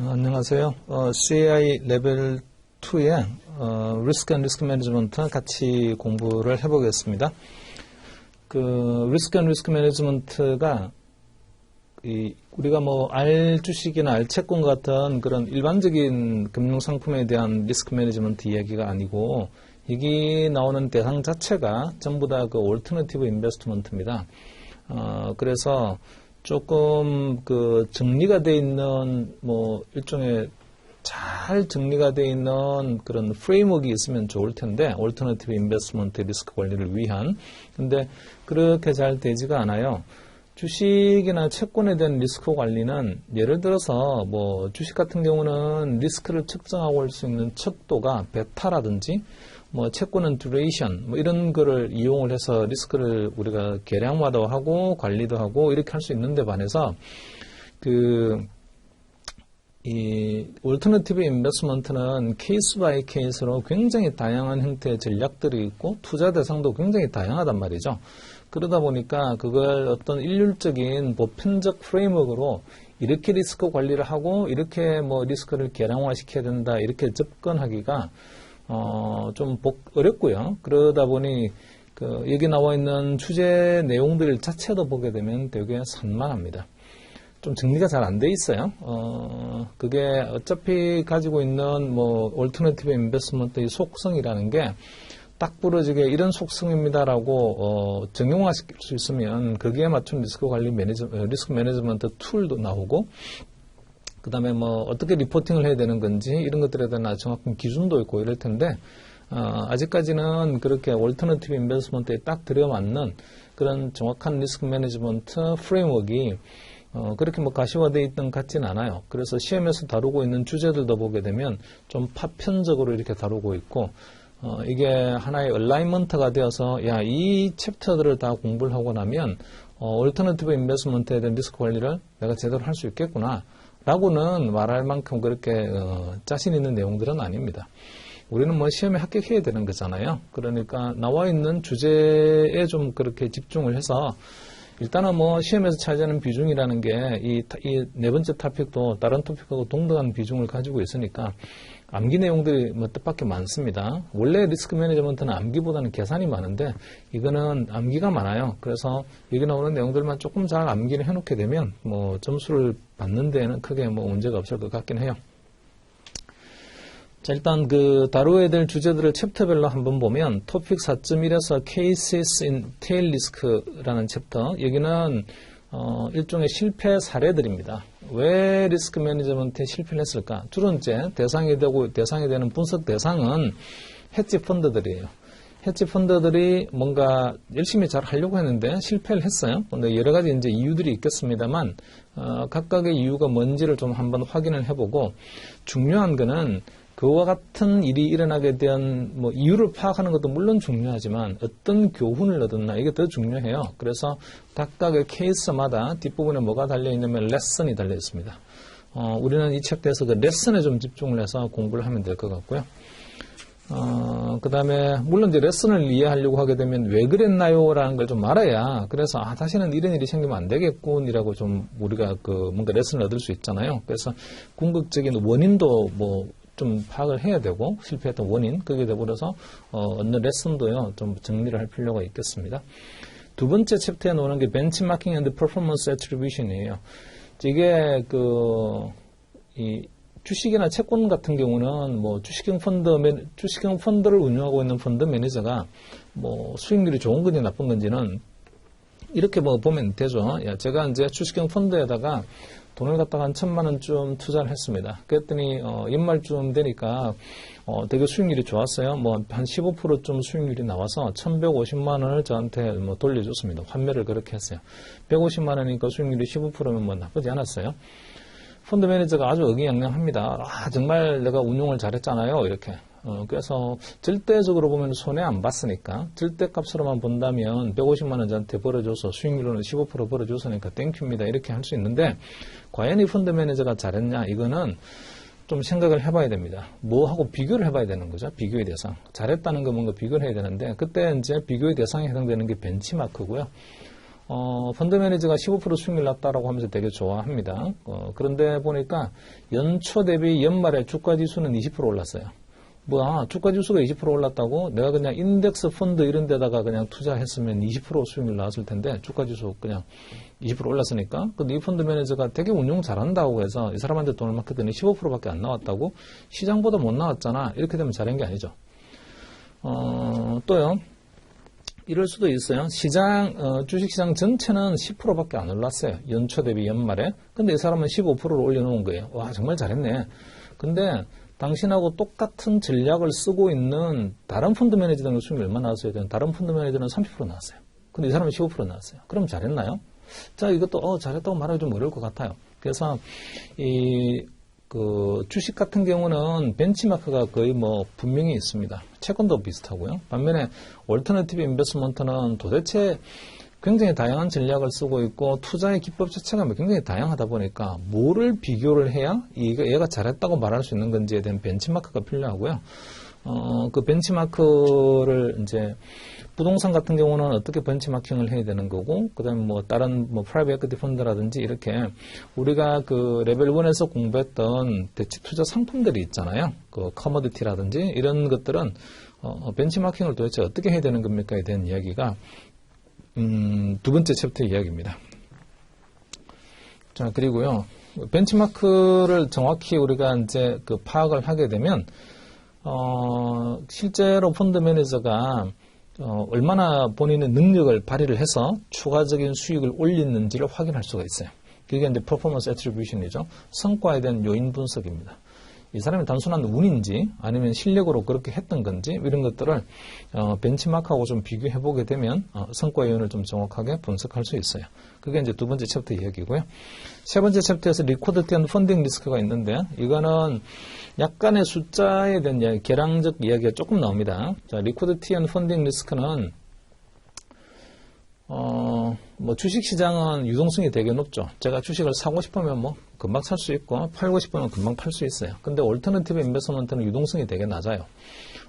안녕하세요. CAI 레벨 2의 리스크 앤 리스크 매니지먼트 같이 공부를 해보겠습니다. 리스크 앤 리스크 매니지먼트가 우리가 알 주식이나 알 채권 같은 그런 일반적인 금융 상품에 대한 리스크 매니지먼트 이야기가 아니고, 여기 나오는 대상 자체가 전부 다 올터너티브 인베스트먼트입니다. 그래서 조금 정리가 되어 있는 일종의 잘 정리가 되어 있는 그런 프레임워크가 있으면 좋을 텐데, 올터너티브 인베스트먼트 리스크 관리를 위한. 근데 그렇게 잘 되지가 않아요. 주식이나 채권에 대한 리스크 관리는 예를 들어서 주식 같은 경우는 리스크를 측정하고 할 수 있는 척도가 베타라든지 채권은 듀레이션 이런 거를 이용을 해서 리스크를 우리가 계량화도 하고 관리도 하고 이렇게 할 수 있는데 반해서 이 올터너티브 인베스트먼트는 케이스 바이 케이스로 굉장히 다양한 형태의 전략들이 있고 투자 대상도 굉장히 다양하단 말이죠. 그러다 보니까 그걸 어떤 일률적인 보편적 프레임워크로 이렇게 리스크 관리를 하고 이렇게 리스크를 계량화 시켜야 된다 이렇게 접근하기가 좀 어렵고요. 그러다 보니 여기 나와 있는 주제 내용들 자체도 보게 되면 되게 산만합니다. 좀 정리가 잘 안 돼 있어요. 그게 어차피 가지고 있는 올터너티브 인베스트먼트의 속성이라는 게 딱 부러지게 이런 속성입니다라고 정형화시킬 수 있으면 거기에 맞춘 리스크 매니지먼트 툴도 나오고, 그 다음에 어떻게 리포팅을 해야 되는 건지 이런 것들에 대한 정확한 기준도 있고 이럴 텐데, 아직까지는 그렇게 올터너티브 인베스트먼트에 딱 들여맞는 그런 정확한 리스크 매니지먼트 프레임워크가 그렇게 가시화되어 있던 것 같진 않아요. 그래서 시험에서 다루고 있는 주제들도 보게 되면 좀 파편적으로 이렇게 다루고 있고, 이게 하나의 얼라이먼트가 되어서 이 챕터들을 다 공부를 하고 나면 올터너티브 인베스트먼트에 대한 리스크 관리를 내가 제대로 할 수 있겠구나 라고는 말할 만큼 그렇게 자신 있는 내용들은 아닙니다. 우리는 시험에 합격해야 되는 거잖아요. 그러니까 나와 있는 주제에 좀 그렇게 집중을 해서, 일단은 시험에서 차지하는 비중이라는 게 이 네 번째 토픽도 다른 토픽하고 동등한 비중을 가지고 있으니까 암기 내용들이 뜻밖의 많습니다. 원래 리스크 매니지먼트는 암기보다는 계산이 많은데 이거는 암기가 많아요. 그래서 여기 나오는 내용들만 조금 잘 암기를 해놓게 되면 점수를 받는 데에는 크게 문제가 없을 것 같긴 해요. 자, 일단 다루어야 될 주제들을 챕터별로 한번 보면 토픽 4.1에서 Cases in Tail Risk라는 챕터, 여기는 일종의 실패 사례들입니다. 왜 리스크 매니지먼트에 실패를 했을까? 주로 이제 대상이 되는 분석 대상은 헤지 펀드들이에요. 헤지 펀드들이 뭔가 열심히 잘 하려고 했는데 실패를 했어요. 근데 여러 가지 이제 이유들이 있겠습니다만, 각각의 이유가 뭔지를 좀 한번 확인을 해보고, 중요한 거는 그와 같은 일이 일어나게 된 이유를 파악하는 것도 물론 중요하지만 어떤 교훈을 얻었나, 이게 더 중요해요. 그래서 각각의 케이스마다 뒷부분에 뭐가 달려있냐면 레슨이 달려있습니다. 우리는 이 챕터에서 그 레슨에 좀 집중을 해서 공부를 하면 될 것 같고요. 그 다음에 물론 이제 레슨을 이해하려고 하게 되면 왜 그랬나요? 라는 걸 좀 알아야, 그래서 다시는 이런 일이 생기면 안 되겠군 이라고 좀 우리가 뭔가 레슨을 얻을 수 있잖아요. 그래서 궁극적인 원인도 좀 파악을 해야 되고, 실패했던 원인, 그게 되버려서 얻는 레슨도요 좀 정리를 할 필요가 있겠습니다. 두 번째 챕터에 나오는 게 벤치마킹 앤드 퍼포먼스 애트리뷰션이에요. 이게 이 주식이나 채권 같은 경우는 주식형 펀드를 운영하고 있는 펀드 매니저가 수익률이 좋은 건지 나쁜 건지는 이렇게 보면 되죠. 제가 이제 주식형 펀드에다가 돈을 갖다가 한 1,000만 원쯤 투자를 했습니다. 그랬더니 연말쯤 되니까 되게 수익률이 좋았어요. 한 15%쯤 수익률이 나와서 1,150만 원을 저한테 돌려줬습니다. 환매를 그렇게 했어요. 150만 원이니까 수익률이 15%면 나쁘지 않았어요. 펀드 매니저가 아주 의기양양합니다. 정말 내가 운용을 잘했잖아요. 이렇게. 그래서 절대적으로 보면 손해 안 봤으니까, 절대값으로만 본다면 150만 원 저한테 벌어줘서 수익률로는 15% 벌어줬으니까 땡큐입니다. 이렇게 할 수 있는데, 과연 이 펀드 매니저가 잘했냐? 이거는 좀 생각을 해봐야 됩니다. 뭐하고 비교를 해봐야 되는 거죠. 비교의 대상. 잘했다는 거 뭔가 비교를 해야 되는데, 그때 이제 비교의 대상에 해당되는 게 벤치마크고요. 펀드 매니저가 15% 수익률 났다라고 하면서 되게 좋아합니다. 그런데 보니까 연초 대비 연말에 주가 지수는 20% 올랐어요. 주가 지수가 20% 올랐다고 내가 그냥 인덱스 펀드 이런 데다가 그냥 투자했으면 20% 수익률 나왔을 텐데 주가 지수 그냥 20% 올랐으니까. 근데 이 펀드 매니저가 되게 운용 잘한다고 해서 이 사람한테 돈을 맡겼더니 15%밖에 안 나왔다고? 시장보다 못 나왔잖아. 이렇게 되면 잘한 게 아니죠. 또요. 이럴 수도 있어요. 주식시장 전체는 10%밖에 안 올랐어요. 연초 대비 연말에. 근데 이 사람은 15%를 올려놓은 거예요. 와, 정말 잘했네. 근데 당신하고 똑같은 전략을 쓰고 있는 다른 펀드 매니저들은 수익이 얼마 나왔어야 되는 다른 펀드 매니저는 30% 나왔어요. 근데 이 사람은 15% 나왔어요. 그럼 잘했나요? 자, 이것도 잘했다고 말하기 좀 어려울 것 같아요. 그래서 주식 같은 경우는 벤치마크가 거의 분명히 있습니다. 채권도 비슷하고요. 반면에 얼터너티브 인베스트먼트는 도대체 굉장히 다양한 전략을 쓰고 있고 투자의 기법 자체가 굉장히 다양하다 보니까 뭐를 비교를 해야 얘가 잘했다고 말할 수 있는 건지에 대한 벤치마크가 필요하고요. 그 벤치마크를 이제 부동산 같은 경우는 어떻게 벤치마킹을 해야 되는 거고, 그 다음에 다른 프라이빗 에퀴티 펀드라든지 이렇게 우리가 그 레벨 1에서 공부했던 대체 투자 상품들이 있잖아요. 그 커머디티라든지 이런 것들은, 벤치마킹을 도대체 어떻게 해야 되는 겁니까에 대한 이야기가, 두 번째 챕터 이야기입니다. 자, 그리고요, 벤치마크를 정확히 우리가 이제 파악을 하게 되면, 실제로 펀드 매니저가 얼마나 본인의 능력을 발휘를 해서 추가적인 수익을 올리는지를 확인할 수가 있어요. 그게 이제 퍼포먼스 애트리뷰션이죠. 성과에 대한 요인 분석입니다. 이 사람이 단순한 운인지 아니면 실력으로 그렇게 했던 건지 이런 것들을 벤치마크하고 좀 비교해 보게 되면 성과 요인을 좀 정확하게 분석할 수 있어요. 그게 이제 두 번째 챕터 이야기고요. 세 번째 챕터에서 리코더티 앤 펀딩 리스크가 있는데 이거는 약간의 숫자에 대한 이야기, 계량적 이야기가 조금 나옵니다. 자, 리코더티 앤 펀딩 리스크는 주식시장은 유동성이 되게 높죠. 제가 주식을 사고 싶으면 금방 살 수 있고 팔고 싶으면 금방 팔 수 있어요. 근데 얼터너티브 인베스트먼트는 유동성이 되게 낮아요.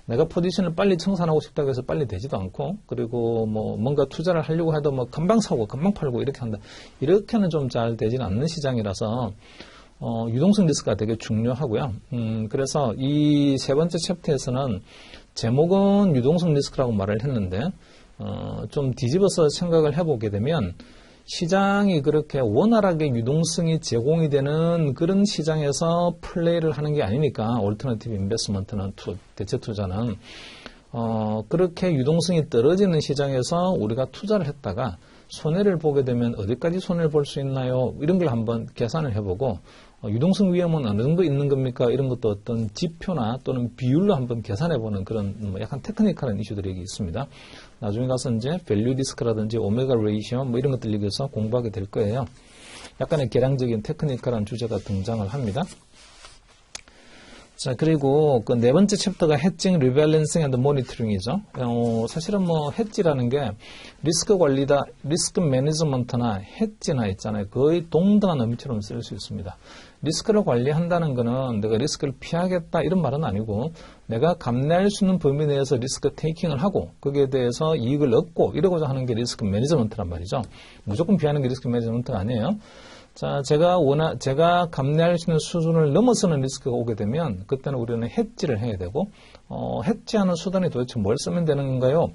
내가 포지션을 빨리 청산하고 싶다고 해서 빨리 되지도 않고, 그리고 뭔가 투자를 하려고 해도 금방 사고 금방 팔고 이렇게 한다. 이렇게는 좀 잘 되지는 않는 시장이라서 유동성 리스크가 되게 중요하고요. 그래서 이 세 번째 챕터에서는 제목은 유동성 리스크라고 말을 했는데 좀 뒤집어서 생각을 해보게 되면 시장이 그렇게 원활하게 유동성이 제공이 되는 그런 시장에서 플레이를 하는 게 아니니까 얼터너티브 인베스트먼트는 대체 투자는 그렇게 유동성이 떨어지는 시장에서 우리가 투자를 했다가 손해를 보게 되면 어디까지 손해를 볼 수 있나요? 이런 걸 한번 계산을 해보고 유동성 위험은 어느 정도 있는 겁니까? 이런 것도 어떤 지표나 또는 비율로 한번 계산해보는 그런 약간 테크니컬한 이슈들이 있습니다. 나중에 가서 이제 밸류 리스크라든지 오메가 레이시오 이런 것들 얘기해서 공부하게 될 거예요. 약간의 계량적인 테크니컬한 주제가 등장을 합니다. 자, 그리고 그 네 번째 챕터가 해칭, 리밸런싱 앤드 모니터링이죠. 사실은 해지라는 게 리스크 관리다, 리스크 매니지먼트나 해지나 있잖아요. 거의 동등한 의미처럼 쓸 수 있습니다. 리스크를 관리한다는 거는 내가 리스크를 피하겠다 이런 말은 아니고 내가 감내할 수 있는 범위 내에서 리스크 테이킹을 하고 거기에 대해서 이익을 얻고 이러고자 하는 게 리스크 매니지먼트란 말이죠. 무조건 피하는 게 리스크 매니지먼트가 아니에요. 자, 제가 감내할 수 있는 수준을 넘어서는 리스크가 오게 되면 그때는 우리는 해지를 해야 되고 해지하는 수단이 도대체 뭘 쓰면 되는 건가요?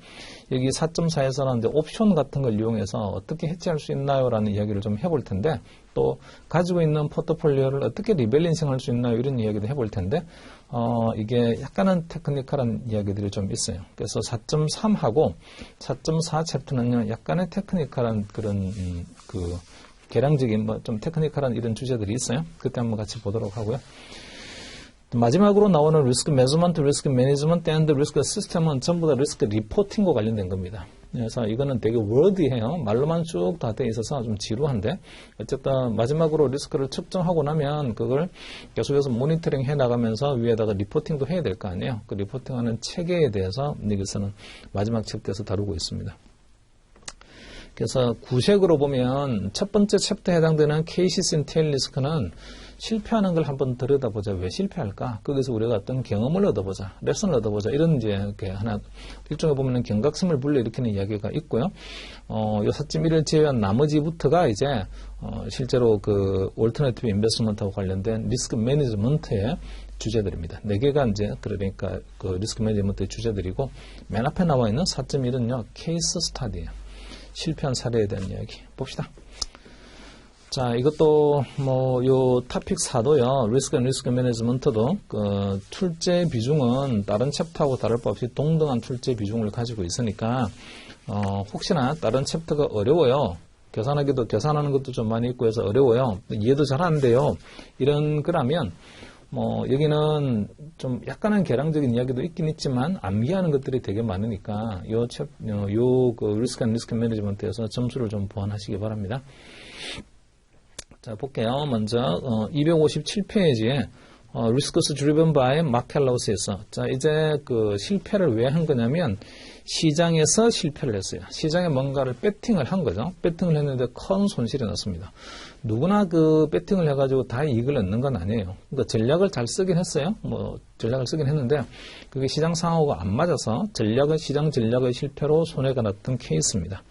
여기 4.4에서는 이제 옵션 같은 걸 이용해서 어떻게 해지할 수 있나요? 라는 이야기를 좀 해볼 텐데 또 가지고 있는 포트폴리오를 어떻게 리밸런싱 할 수 있나요? 이런 이야기도 해볼 텐데 이게 약간은 테크니컬한 이야기들이 좀 있어요. 그래서 4.3하고 4.4 챕터는요 약간의 테크니컬한 그런 계량적인 좀 테크니컬한 이런 주제들이 있어요. 그때 한번 같이 보도록 하고요. 마지막으로 나오는 리스크 매니지먼트, 리스크 매니지먼트 앤드 리스크 시스템은 전부 다 리스크 리포팅과 관련된 겁니다. 그래서 이거는 되게 워디해요. 말로만 쭉 다 돼 있어서 좀 지루한데 어쨌든 마지막으로 리스크를 측정하고 나면 그걸 계속해서 모니터링 해 나가면서 위에다가 리포팅도 해야 될 거 아니에요. 그 리포팅하는 체계에 대해서 여기서는 마지막 챕터에서 다루고 있습니다. 그래서 구색으로 보면 첫 번째 챕터에 해당되는 케이시스 인 테일 리스크는 실패하는 걸 한번 들여다보자. 왜 실패할까? 거기서 우리가 어떤 경험을 얻어보자. 레슨을 얻어보자. 이런 이제 이렇게 하나 일종의 보면은 경각심을 불러일으키는 이야기가 있고요. 요 4.1을 제외한 나머지부터가 이제 실제로 그 올터네티브 인베스트먼트하고 관련된 리스크 매니지먼트의 주제들입니다. 4개가 이제 그러니까 그 리스크 매니지먼트의 주제들이고 맨 앞에 나와 있는 4.1은요. 케이스 스타디예요. 실패한 사례에 대한 이야기 봅시다. 자, 이것도 요 토픽 4도요. 리스크 앤 리스크 매니지먼트도 그 출제 비중은 다른 챕터하고 다를 바 없이 동등한 출제 비중을 가지고 있으니까 혹시나 다른 챕터가 어려워요. 계산하는 것도 좀 많이 있고 해서 어려워요. 이해도 잘 안 돼요. 이런 거라면 여기는 좀 약간은 개량적인 이야기도 있긴 있지만 암기하는 것들이 되게 많으니까 그 리스크 앤 리스크 매니지먼트에서 점수를 좀 보완하시기 바랍니다. 자, 볼게요. 먼저 257페이지에 Risks driven by market losses. 자, 이제 그 실패를 왜 한 거냐면 시장에서 실패를 했어요. 시장에 뭔가를 배팅을 한 거죠. 배팅을 했는데 큰 손실이 났습니다. 누구나 그 배팅을 해가지고 다 이익을 얻는 건 아니에요. 그러니까 전략을 잘 쓰긴 했어요. 전략을 쓰긴 했는데 그게 시장 상황과 안 맞아서 시장 전략의 실패로 손해가 났던 케이스입니다.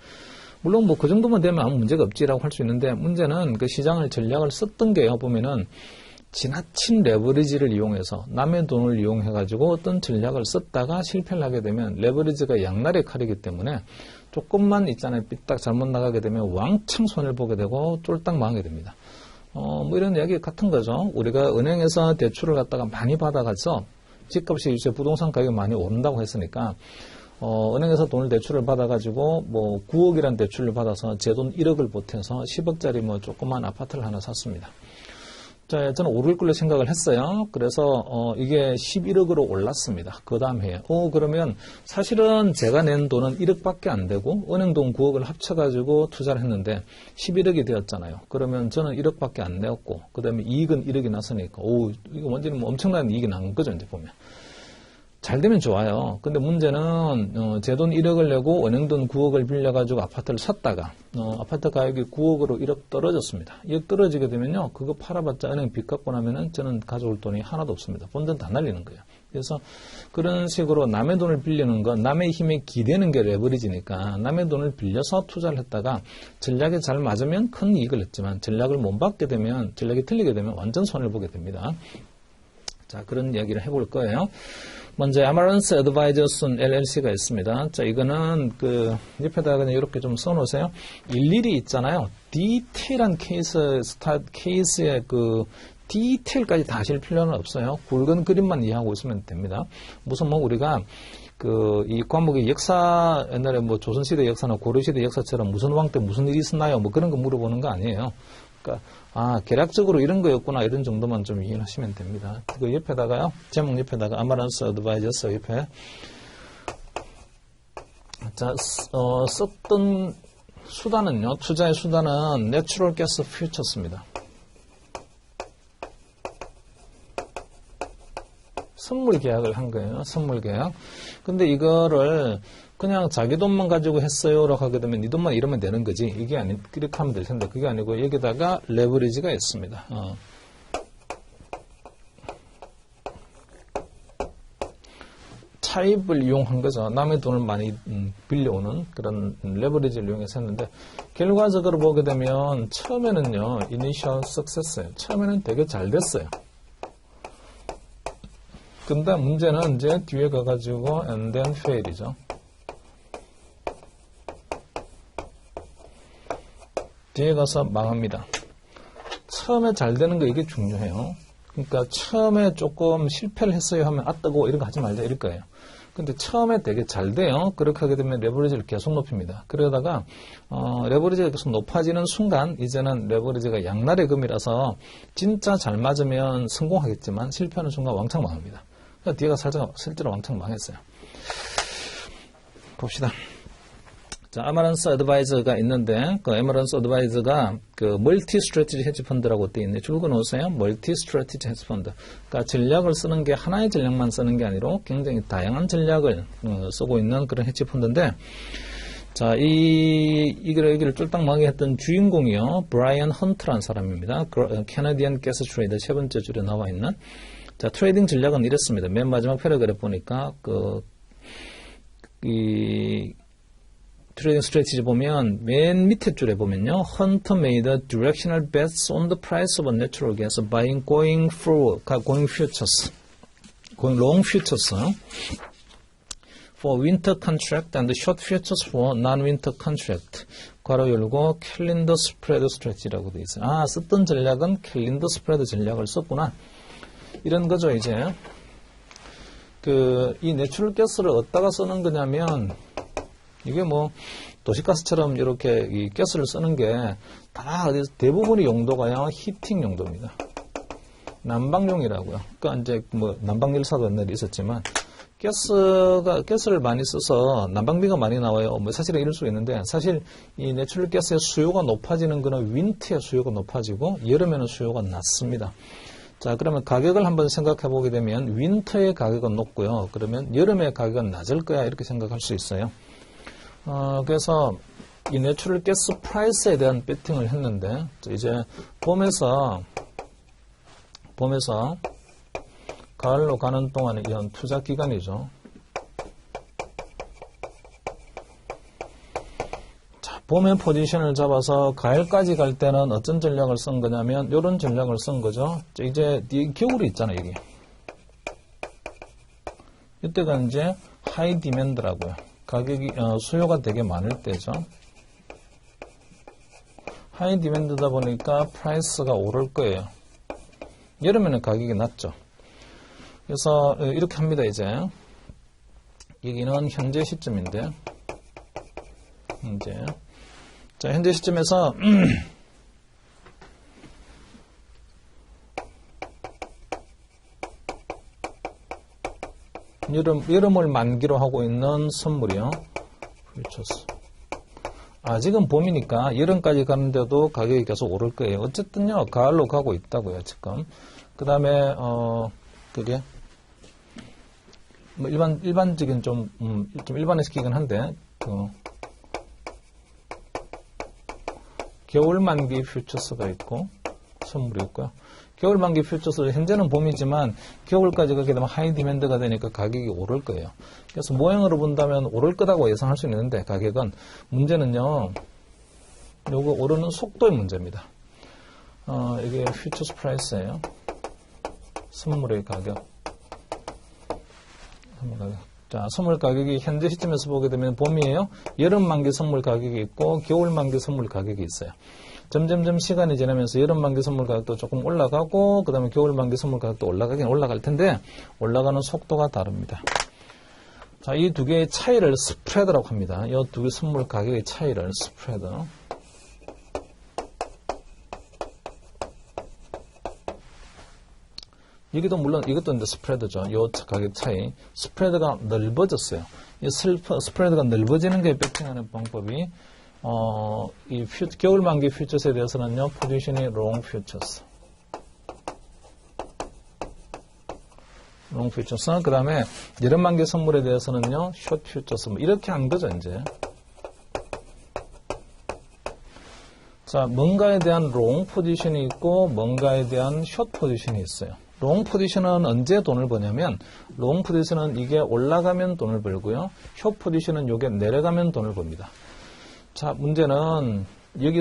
물론 그 정도만 되면 아무 문제가 없지라고 할 수 있는데 문제는 그 시장을 전략을 썼던 게요. 보면은 지나친 레버리지를 이용해서 남의 돈을 이용해가지고 어떤 전략을 썼다가 실패를 하게 되면 레버리지가 양날의 칼이기 때문에 조금만 있잖아요. 삐딱 잘못 나가게 되면 왕창 손해를 보게 되고 쫄딱 망하게 됩니다. 이런 이야기 같은 거죠. 우리가 은행에서 대출을 갖다가 많이 받아가서 집값이 이제 부동산 가격이 많이 오른다고 했으니까 은행에서 돈을 대출을 받아가지고 9억이란 대출을 받아서 제 돈 1억을 보태서 10억짜리 조그만 아파트를 하나 샀습니다. 자, 저는 오를 걸로 생각을 했어요. 그래서 이게 11억으로 올랐습니다. 그 다음 해에. 그러면 사실은 제가 낸 돈은 1억밖에 안 되고 은행 돈 9억을 합쳐가지고 투자를 했는데 11억이 되었잖아요. 그러면 저는 1억밖에 안 내었고 그 다음에 이익은 1억이 났으니까 이거 완전히 엄청난 이익이 난 거죠. 이제 보면. 잘 되면 좋아요. 근데 문제는 제 돈 1억을 내고 은행 돈 9억을 빌려가지고 아파트를 샀다가 아파트 가격이 9억으로 1억 떨어졌습니다. 1억 떨어지게 되면요. 그거 팔아봤자 은행 빚 갚고 나면은 저는 가져올 돈이 하나도 없습니다. 본전 다 날리는 거예요. 그래서 그런 식으로 남의 돈을 빌리는 건 남의 힘에 기대는 게 레버리지니까 남의 돈을 빌려서 투자를 했다가 전략이 잘 맞으면 큰 이익을 했지만 전략을 못 받게 되면 전략이 틀리게 되면 완전 손해를 보게 됩니다. 자, 그런 이야기를 해볼 거예요. 먼저 Amaranth Advisors LLC가 있습니다. 자, 이거는 그 옆에다가 그냥 이렇게 좀 써놓으세요. 일일이 있잖아요. 디테일한 케이스의 그 디테일까지 다 하실 필요는 없어요. 굵은 그림만 이해하고 있으면 됩니다. 무슨 우리가 이 과목의 역사, 옛날에 조선시대 역사나 고려시대 역사처럼 무슨 왕 때 무슨 일이 있었나요? 그런 거 물어보는 거 아니에요. 그러니까 계략적으로 이런 거였구나 이런 정도만 좀 이해하시면 됩니다. 그 옆에다가요. 제목 옆에다가 Amaranth Advisors 옆에 자, 썼던 수단은요. 투자의 수단은 Natural Gas Futures입니다. 선물 계약을 한 거예요. 선물 계약. 근데 이거를 그냥 자기 돈만 가지고 했어요라고 하게 되면 네 돈만 이러면 되는 거지. 이게 이렇게 하면 될 텐데 그게 아니고 여기다가 레버리지가 있습니다. 차입을 이용한 거죠. 남의 돈을 많이 빌려오는 그런 레버리지를 이용해서 했는데 결과적으로 보게 되면 처음에는요. 이니셜 석세스예요. 처음에는 되게 잘 됐어요. 근데 문제는 이제 뒤에 가가지고 and then fail이죠. 뒤에 가서 망합니다. 처음에 잘 되는 거 이게 중요해요. 그러니까 처음에 조금 실패를 했어요 하면 뜨고 이런 거 하지 말자 이럴 거예요. 근데 처음에 되게 잘 돼요. 그렇게 하게 되면 레버리지를 계속 높입니다. 그러다가 레버리지가 계속 높아지는 순간 이제는 레버리지가 양날의 금이라서 진짜 잘 맞으면 성공하겠지만 실패하는 순간 왕창 망합니다. 그러니까 뒤에가 실제로 왕창 망했어요. 봅시다. 자, Amaranth Advisor가 있는데, 그 Amaranth Advisor가 그 멀티 스트래티지 헤지 펀드라고 되어 있는데, 줄거 놓으세요. 멀티 스트래티지 헤지 펀드. 그러니까 전략을 쓰는 게 하나의 전략만 쓰는 게 아니라 굉장히 다양한 전략을 쓰고 있는 그런 헤지 펀드인데, 자, 여기를 쫄딱망하게 했던 주인공이요. 브라이언 헌트라는 사람입니다. 캐나디안 가스 트레이더 세 번째 줄에 나와 있는. 자, 트레이딩 전략은 이랬습니다. 맨 마지막 패러그래프 보니까, 트레이딩 스트래티지 보면, 맨 밑에 줄에 보면요. Hunter made a directional bets on the price of a natural gas by going futures. going long futures. for winter contract and short futures for non-winter contract. 괄호 열고 캘린더 스프레드 스트래티지라고 되어 있어요. 아, 썼던 전략은 캘린더 스프레드 전략을 썼구나. 이런 거죠, 이제. 이 내추럴 가스를 어디다가 쓰는 거냐면, 이게 뭐, 도시가스처럼 이렇게 이 가스를 쓰는 게 다 대부분의 용도가요, 히팅 용도입니다. 난방용이라고요. 그러니까 이제 뭐, 난방열사도 옛날에 있었지만, 가스를 많이 써서 난방비가 많이 나와요. 뭐 사실은 이럴 수 있는데 사실 이 내추럴 가스의 수요가 높아지는 거는 윈터의 수요가 높아지고 여름에는 수요가 낮습니다. 자, 그러면 가격을 한번 생각해 보게 되면 윈터의 가격은 높고요. 그러면 여름의 가격은 낮을 거야 이렇게 생각할 수 있어요. 그래서 이 내추럴 가스 프라이스에 대한 배팅을 했는데 이제 봄에서 가을로 가는 동안에 이런 투자 기간이죠. 자, 봄에 포지션을 잡아서 가을까지 갈 때는 어떤 전략을 쓴 거냐면 이런 전략을 쓴 거죠. 이제 겨울이 있잖아요, 이게. 이때가 이제 하이 디맨드라고요. 가격이 수요가 되게 많을 때죠. 하이 디맨드다 보니까 프라이스가 오를 거예요. 여름에는 가격이 낮죠. 그래서 이렇게 합니다. 이제 여기는 현재 시점인데 자, 현재 시점에서 여름을 만기로 하고 있는 선물이요. 퓨처스. 아직은 봄이니까 여름까지 가는데도 가격이 계속 오를 거예요. 어쨌든요, 가을로 가고 있다고요, 지금. 그 다음에 그게 뭐 일반적인 좀 일반화시키긴 한데 겨울 만기 퓨처스가 있고 선물이 있고요. 겨울 만기 퓨처스 현재는 봄이지만 겨울까지 가게 되면 하이 디맨드가 되니까 가격이 오를 거예요. 그래서 모형으로 본다면 오를 거라고 예상할 수 있는데 가격은 문제는요. 요거 오르는 속도의 문제입니다. 이게 퓨처스 프라이스예요. 선물의 가격. 자, 선물 가격이 현재 시점에서 보게 되면 봄이에요. 여름 만기 선물 가격이 있고 겨울 만기 선물 가격이 있어요. 점점점 시간이 지나면서 여름 만기 선물 가격도 조금 올라가고 그 다음에 겨울 만기 선물 가격도 올라가긴 올라갈 텐데 올라가는 속도가 다릅니다. 자, 이 두 개의 차이를 스프레드라고 합니다. 이 두 개 선물 가격의 차이를 스프레드. 여기도 물론 이것도 이제 스프레드죠. 이 가격 차이. 스프레드가 넓어졌어요. 이 스프레드가 넓어지는 게 배팅하는 방법이 이 겨울 만기 퓨처스에 대해서는요. 포지션이 롱 퓨처스. 롱 퓨처스. 그 다음에 여름 만기 선물에 대해서는요. 숏 퓨처스. 뭐 이렇게 한 거죠, 이제. 자, 뭔가에 대한 롱 포지션이 있고 뭔가에 대한 숏 포지션이 있어요. 롱 포지션은 언제 돈을 버냐면 롱 포지션은 이게 올라가면 돈을 벌고요. 숏 포지션은 이게 내려가면 돈을 법니다. 자, 문제는 여기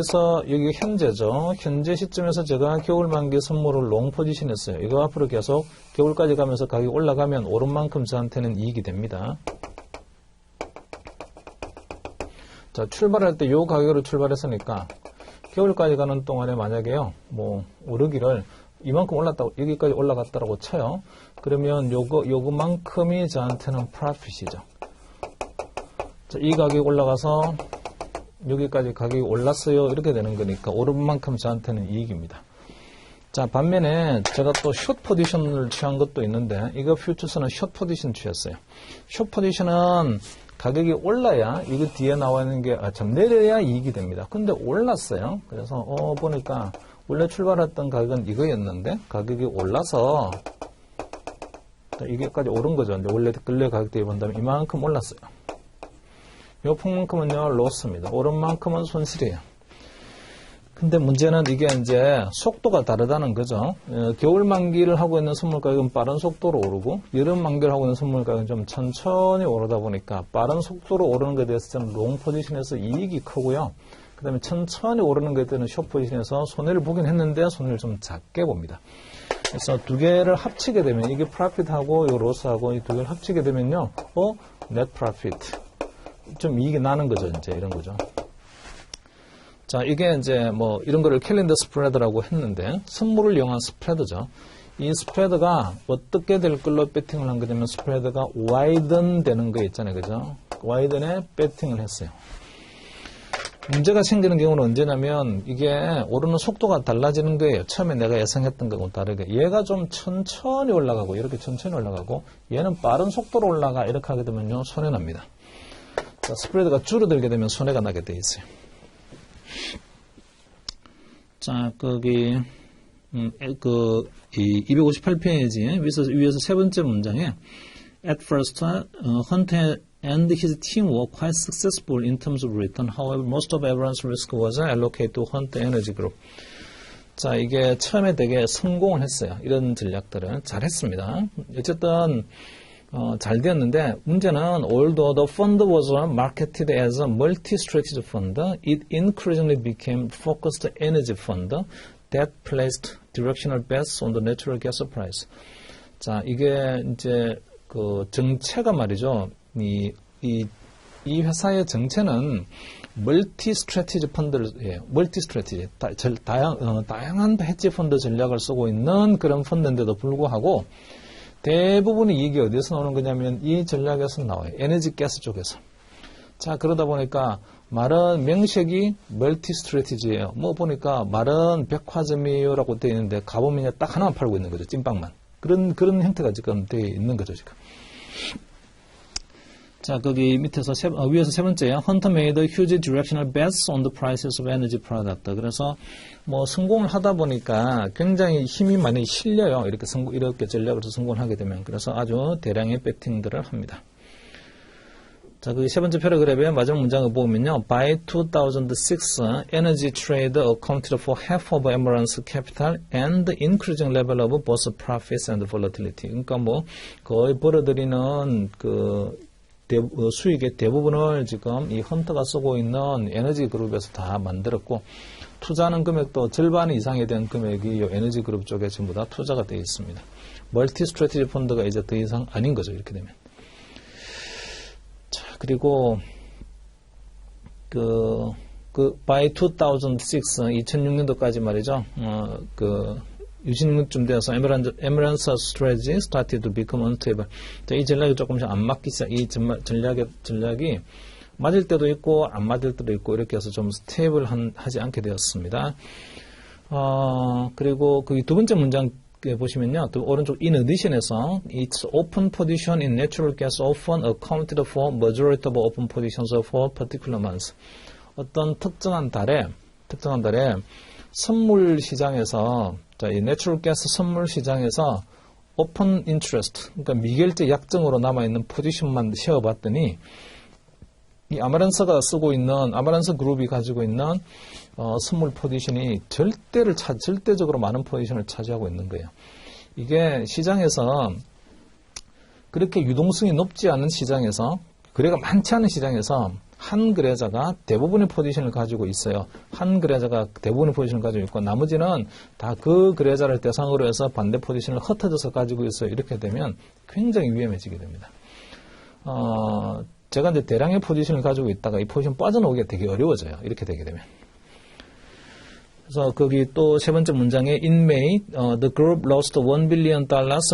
현재죠. 현재 시점에서 제가 겨울 만기 선물을 롱 포지션 했어요. 이거 앞으로 계속 겨울까지 가면서 가격이 올라가면 오른 만큼 저한테는 이익이 됩니다. 자, 출발할 때 이 가격으로 출발했으니까 겨울까지 가는 동안에 만약에요. 뭐 오르기를 이만큼 올랐다고, 여기까지 올라갔다라고 쳐요. 그러면 요거만큼이 저한테는 프로핏이죠. 자, 이 가격이 올라가서 여기까지 가격이 올랐어요. 이렇게 되는 거니까 오른 만큼 저한테는 이익입니다. 자, 반면에 제가 또 숏 포지션을 취한 것도 있는데 이거 퓨처스는 숏 포지션 취했어요. 숏 포지션은 가격이 올라야 이거 뒤에 나와 있는 게 참 내려야 이익이 됩니다. 근데 올랐어요. 그래서 보니까 원래 출발했던 가격은 이거였는데 가격이 올라서 이게까지 오른 거죠. 근데 원래 근래 가격 대비 본다면 이만큼 올랐어요. 요 폭만큼은요, 로스입니다. 오른 만큼은 손실이에요. 근데 문제는 이게 이제 속도가 다르다는 거죠. 겨울 만기를 하고 있는 선물 가격은 빠른 속도로 오르고, 여름 만기를 하고 있는 선물 가격은 좀 천천히 오르다 보니까 빠른 속도로 오르는 것에 대해서 저는 롱 포지션에서 이익이 크고요. 그 다음에 천천히 오르는 것에 대해서는 숏 포지션에서 손해를 보긴 했는데 손해를 좀 작게 봅니다. 그래서 두 개를 합치게 되면, 이게 프로핏하고 요 로스하고 이 두 개를 합치게 되면요, 넷 프로핏. 좀 이익이 나는 거죠, 이제 이런 거죠. 자, 이게 이제 뭐 이런 거를 캘린더 스프레드라고 했는데, 선물을 이용한 스프레드죠. 이 스프레드가 어떻게 될 걸로 배팅을 한 거냐면, 스프레드가 와이든 되는 거 있잖아요, 그죠? 와이든에 배팅을 했어요. 문제가 생기는 경우는 언제냐면, 이게 오르는 속도가 달라지는 거예요. 처음에 내가 예상했던 거하고 다르게. 얘가 좀 천천히 올라가고, 이렇게 천천히 올라가고, 얘는 빠른 속도로 올라가, 이렇게 하게 되면요, 손해납니다. 자, 스프레드가 줄어들게 되면 손해가 나게 돼 있어요. 자, 거기, 이 258페이지, 위에서 세 번째 문장에, At first, Hunt and his team were quite successful in terms of return. However, most of everyone's risk was allocated to Hunt Energy Group. 자, 이게 처음에 되게 성공을 했어요. 이런 전략들은 잘했습니다. 어쨌든 잘 되었는데, 문제는 although the fund was marketed as a multi-strategy fund, it increasingly became focused energy fund that placed directional bets on the natural gas price. 자, 이게 이제 그 정체가 말이죠. 이 회사의 정체는 멀티 스트래티지 펀드를, 멀티 스트래티지, 다양한 헤지 펀드 전략을 쓰고 있는 그런 펀드인데도 불구하고 대부분의 이익이 어디서 나오는 거냐면 이 전략에서 나와요. 에너지 가스 쪽에서. 자, 그러다 보니까 말은 명색이 멀티 스트래티지예요. 뭐 보니까 말은 백화점이요라고 되어 있는데 가보면 딱 하나만 팔고 있는 거죠. 찐빵만. 그런 형태가 지금 되어 있는 거죠, 지금. 자, 거기 밑에서 위에서 세 번째요. Hunter made huge directional bets on the prices of energy product. 그래서 뭐 성공을 하다 보니까 굉장히 힘이 많이 실려요. 이렇게 전략을 성공을 하게 되면. 그래서 아주 대량의 배팅들을 합니다. 자, 그 세 번째 패러그래프의 마지막 문장을 보면요. By 2006, energy trade accounted for half of Emirates capital and increasing level of both profits and volatility. 그러니까 뭐 거의 벌어들이는 수익의 대부분을 지금 이 헌터가 쓰고 있는 에너지 그룹에서 다 만들었고, 투자하는 금액도 절반 이상에 대한 금액이 이 에너지 그룹 쪽에 전부 다 투자가 되어 있습니다. 멀티 스트래티지 펀드가 이제 더 이상 아닌 거죠, 이렇게 되면. 자, 그리고 by 2006년도까지 말이죠. 66년쯤 되어서 Emirates strategy started to become unstable. 자, 이 전략이 조금씩 안 맞기 시작. 이 전략이 맞을 때도 있고 안 맞을 때도 있고 이렇게 해서 좀 스테이블하지 않게 되었습니다. 그리고 그 두 번째 문장 보시면요, 또 오른쪽 in addition에서 its open position in natural gas often accounted for majority of open positions for particular months. 어떤 특정한 달에 선물 시장에서, 자, 이 내추럴 가스 선물 시장에서 오픈 인트레스트, 그러니까 미결제 약정으로 남아있는 포지션만 세어봤더니 이 아마란스가 쓰고 있는, 아마란스 그룹이 가지고 있는 선물 포지션이 절대적으로 많은 포지션을 차지하고 있는 거예요. 이게 시장에서 그렇게 유동성이 높지 않은 시장에서, 거래가 많지 않은 시장에서 한 거래자가 대부분의 포지션을 가지고 있어요. 한 거래자가 대부분의 포지션을 가지고 있고 나머지는 다 그 거래자를 대상으로 해서 반대 포지션을 흩어져서 가지고 있어요. 이렇게 되면 굉장히 위험해지게 됩니다. 제가 이제 대량의 포지션을 가지고 있다가 이 포지션 빠져나오기가 되게 어려워져요. 이렇게 되게 되면. 그래서 거기 또 세 번째 문장에 In May, the group lost $1 billion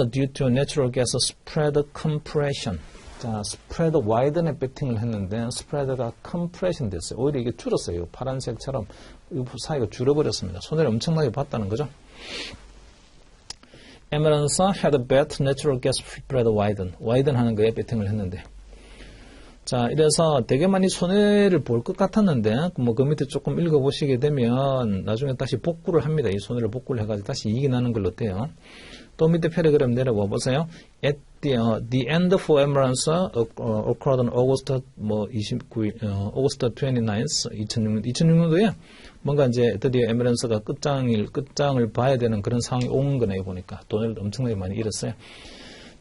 due to natural gas spread compression. 자, 스프레드 와이든에 배팅을 했는데 스프레드가 컴프레션 됐어요. 오히려 이게 줄었어요. 파란색처럼 이 사이가 줄어버렸습니다. 손해를 엄청나게 봤다는 거죠. Emirates had bet natural gas spread widen 하는 거에 배팅을 했는데, 자, 이래서 되게 많이 손해를 볼 것 같았는데, 뭐, 그 밑에 조금 읽어보시게 되면, 나중에 다시 복구를 합니다. 이 손해를 복구를 해가지고 다시 이익이 나는 걸로 돼요. 또 밑에 패러그램 내려와 보세요. At the end of Emirates occurred on August 29일, August 29th, 2006년도에 뭔가 이제 드디어 에미런스가 끝장을 봐야 되는 그런 상황이 온 거네요, 보니까. 돈을 엄청나게 많이 잃었어요.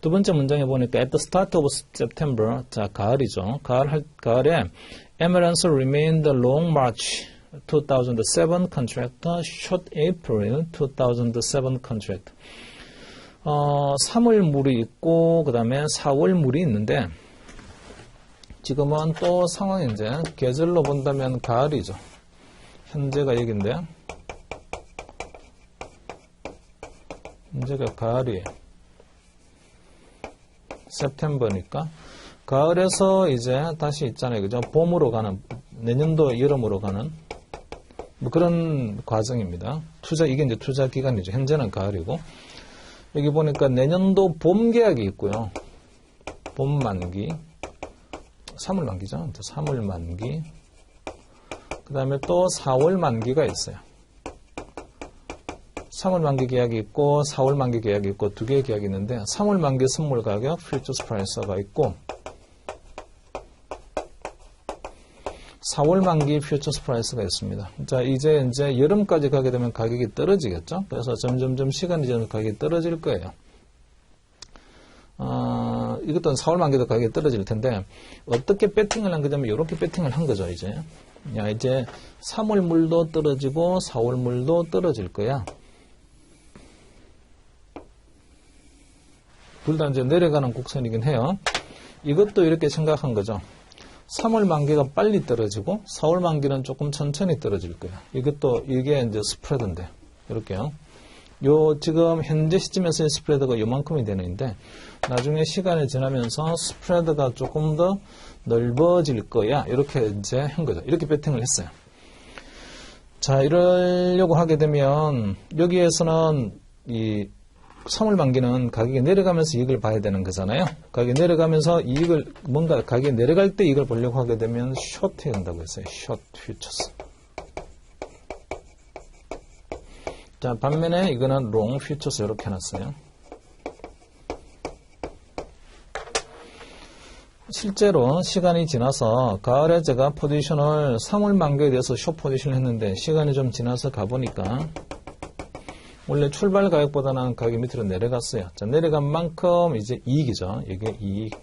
두 번째 문장에 보니까 at the start of September, 자, 가을이죠. 가을에 Emirates remained long March 2007 contract, short April 2007 contract. 3월 물이 있고, 그 다음에 4월 물이 있는데, 지금은 또 상황이 이제, 계절로 본다면 가을이죠. 현재가 여기인데, 현재가 가을이에요. September니까. 가을에서 이제 다시 있잖아요. 그죠? 봄으로 가는, 내년도 여름으로 가는, 뭐 그런 과정입니다. 이게 이제 투자 기간이죠. 현재는 가을이고. 여기 보니까 내년도 봄 계약이 있고요. 봄 만기. 3월 만기죠. 3월 만기. 그 다음에 또 4월 만기가 있어요. 3월 만기 계약이 있고 4월 만기 계약이 있고 두 개의 계약이 있는데 3월 만기 선물 가격 퓨처스 프라이스가 있고 4월 만기 퓨처스 프라이스가 있습니다. 자, 이제 여름까지 가게 되면 가격이 떨어지겠죠. 그래서 점점점 시간이 지나면 가격이 떨어질 거예요. 이것도 4월 만기도 가격이 떨어질 텐데 어떻게 배팅을 한 거냐면 이렇게 배팅을 한 거죠. 이제 3월 물도 떨어지고 4월 물도 떨어질 거야. 둘 다 이제 내려가는 곡선이긴 해요. 이것도 이렇게 생각한 거죠. 3월 만기가 빨리 떨어지고 4월 만기는 조금 천천히 떨어질 거야. 이게 이제 스프레드인데 이렇게요. 지금 현재 시점에서의 스프레드가 요만큼이 되는데 나중에 시간이 지나면서 스프레드가 조금 더 넓어질 거야. 이렇게 이제 한 거죠. 이렇게 배팅을 했어요. 자, 이러려고 하게 되면 여기에서는 이 3월 만기는 가격이 내려가면서 이익을 봐야 되는 거잖아요. 가격이 내려가면서 가격이 내려갈 때 이익을 보려고 하게 되면 숏 해야 된다고 했어요. 숏 퓨처스. 자, 반면에 이거는 롱 퓨처스 이렇게 해놨어요. 실제로 시간이 지나서 가을에 제가 포지션을 3월 만기에 대해서 숏 포지션을 했는데 시간이 좀 지나서 가보니까 원래 출발 가격보다는 가격이 밑으로 내려갔어요. 자, 내려간 만큼 이제 이익이죠. 이게 이익.